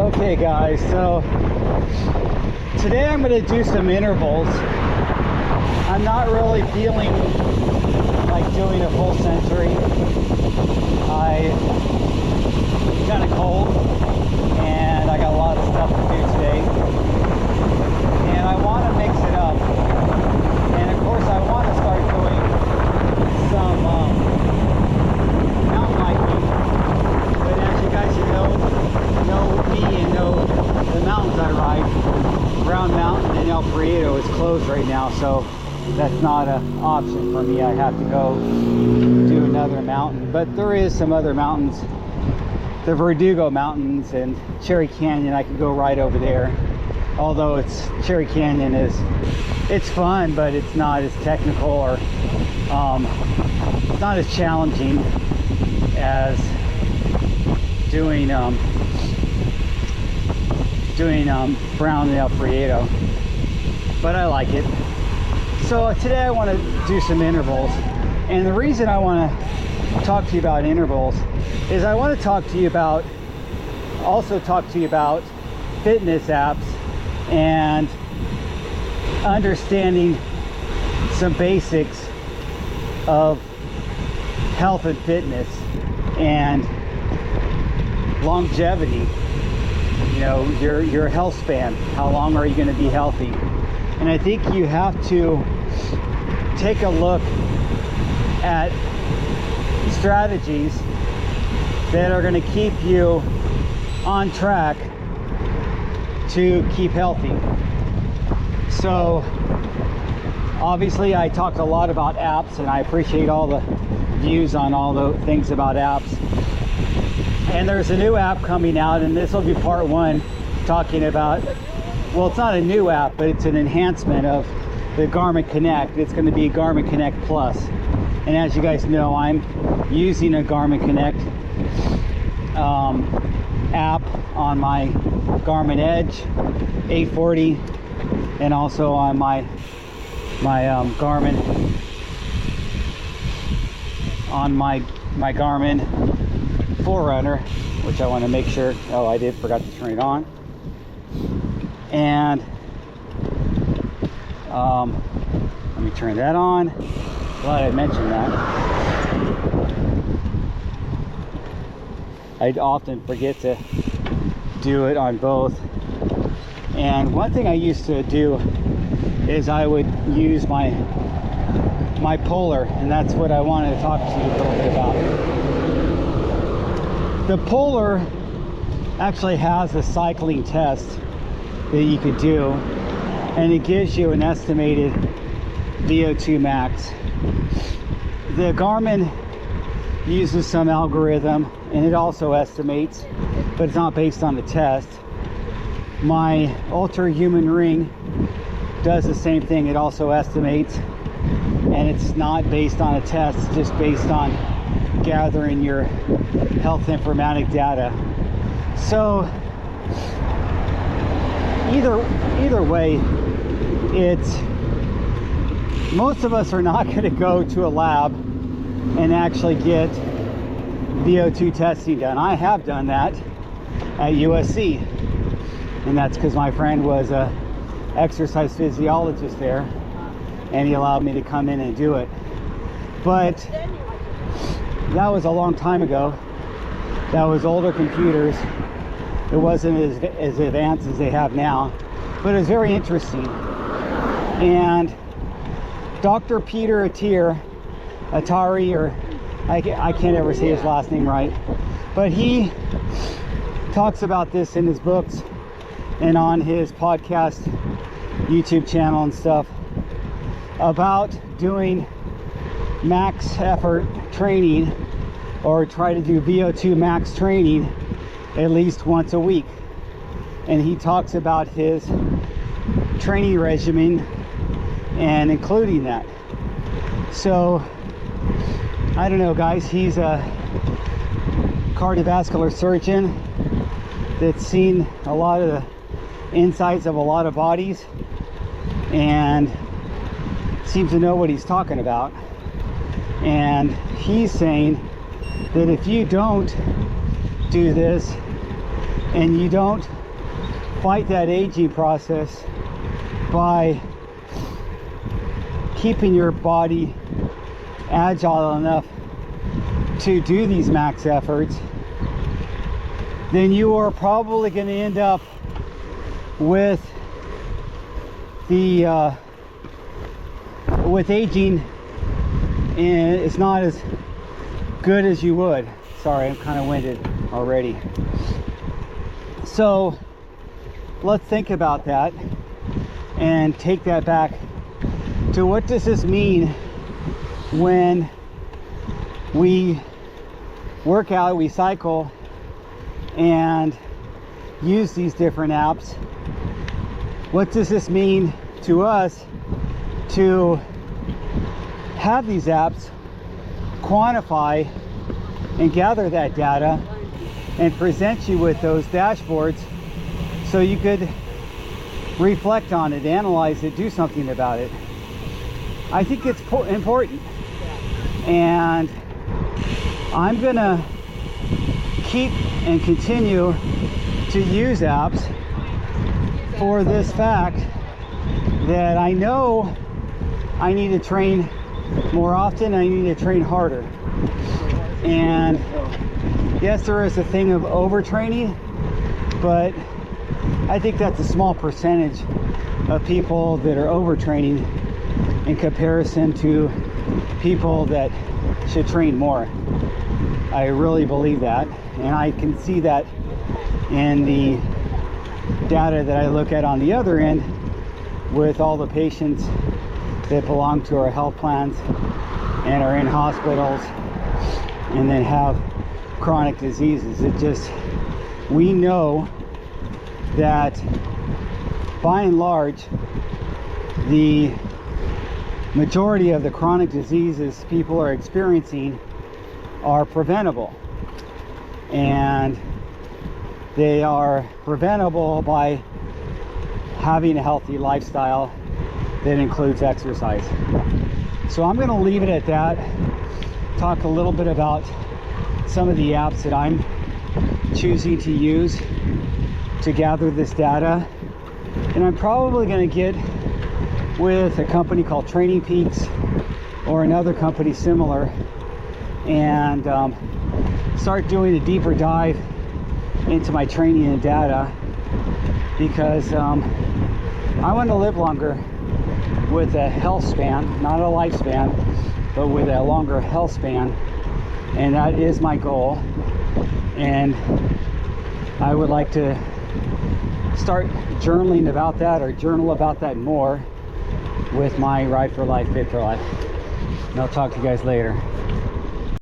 Okay guys, so today I'm going to do some intervals. I'm not really feeling like doing a full century. It's kind of cold and I got a lot of stuff to do today. And I want to mix it up. And of course I want to start doing some mountain hiking. But as you guys know me and know the mountains I ride, Brown Mountain in El Prieto is closed right now, so that's not an option for me. I have to go do another mountain. But there is some other mountains, the Verdugo Mountains and Cherry Canyon. I could go right over there, although Cherry Canyon it's fun, but it's not as technical or it's not as challenging as doing Brown and El Prieto, but I like it. So today I want to do some intervals, and the reason I want to talk to you about intervals is I want to talk to you about fitness apps and understanding some basics of health and fitness and longevity. You know, your health span. How long are you going to be healthy? And I think you have to take a look at strategies that are going to keep you on track to keep healthy. So obviously I talked a lot about apps, and I appreciate all the views on all the things about apps. And there's a new app coming out, and this will be part one, talking about, well, it's not a new app, but it's an enhancement of the Garmin Connect. It's going to be Garmin Connect Plus. And as you guys know, I'm using a Garmin Connect app on my Garmin Edge 840, and also on my Garmin, on my Garmin Forerunner, which I want to make sure, oh, I forgot to turn it on. And let me turn that on. Glad I mentioned that. I often forget to do it on both. And one thing I used to do is I would use my Polar, and that's what I wanted to talk to you a little bit about. The Polar actually has a cycling test that you could do, and it gives you an estimated VO2 max. The Garmin uses some algorithm, and it also estimates, but it's not based on the test. My Ultra Human Ring does the same thing. It also estimates, and it's not based on a test, it's just based on gathering your health informatic data. So either way, most of us are not going to go to a lab and actually get VO2 testing done. I have done that at USC, and that's because my friend was a exercise physiologist there, and he allowed me to come in and do it. But that was a long time ago. That was older computers. It wasn't as advanced as they have now, but it was very interesting. And Dr. Peter Atari, or I can't ever say his last name right, but he talks about this in his books and on his podcast, YouTube channel and stuff, about doing max effort training, or try to do VO2 max training at least once a week. And he talks about his training regimen and including that. So I don't know, guys, he's a cardiovascular surgeon that's seen a lot of the insides of a lot of bodies and seems to know what he's talking about. And he's saying that if you don't do this, And you don't fight that aging process by keeping your body agile enough to do these max efforts, then you are probably going to end up with the with aging, and it's not as good as you would. Sorry, I'm kind of winded already. So let's think about that and take that back to what does this mean when we work out, we cycle, and use these different apps. What does this mean to us to have these apps quantify and gather that data and present you with those dashboards so you could reflect on it, analyze it, do something about it? I think it's important, and I'm gonna keep and continue to use apps for this fact that I know I need to train more often, I need to train harder. And yes, there is a thing of overtraining, but I think that's a small percentage of people that are overtraining in comparison to people that should train more. I really believe that, and I can see that in the data that I look at on the other end with all the patients that belong to our health plans and are in hospitals and then have chronic diseases. It just, we know that by and large the majority of the chronic diseases people are experiencing are preventable, and they are preventable by having a healthy lifestyle that includes exercise. So I'm going to leave it at that, talk a little bit about some of the apps that I'm choosing to use to gather this data, and I'm probably going to get with a company called Training Peaks or another company similar and start doing a deeper dive into my training and data, because I want to live longer with a health span, not a lifespan, but with a longer health span, and that is my goal. And I would like to start journaling about that, or journal about that more with my Ride for Life, Fit for Life. And I'll talk to you guys later.